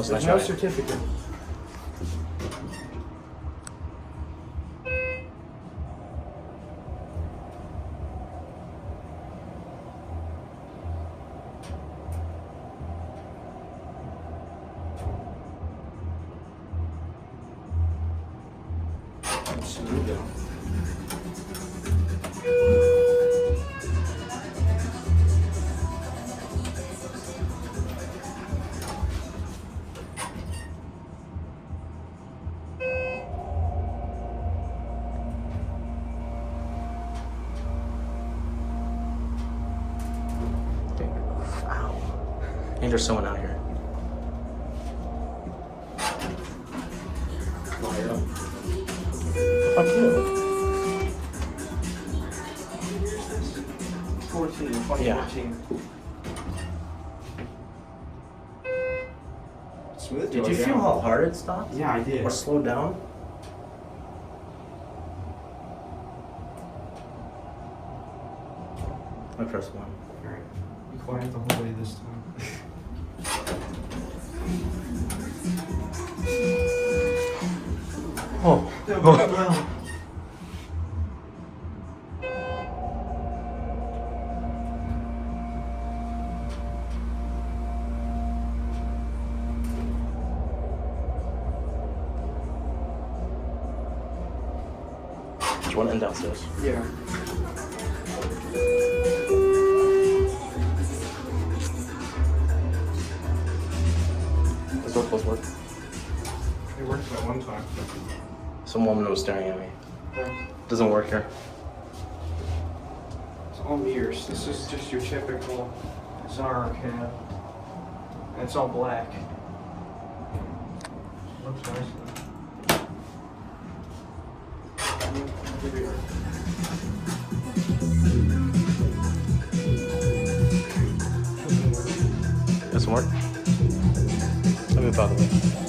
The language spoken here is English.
There's no certificate. Smooth down. I think there's someone out here. Fuck you. 2014. Yeah. Smooth. Did you feel how hard it stopped? Yeah, I did. Or slowed down? I press 1. Alright. Be quiet the whole way this time. Oh. Well. Do you want to end downstairs? Yeah. Does door close work? It worked at one time. Some woman was staring at me. Yeah. Doesn't work here. It's all mirrors. This is just your typical ZARA cab. And it's all black. Looks nice though. Here we are. Doesn't work? Let me by the way.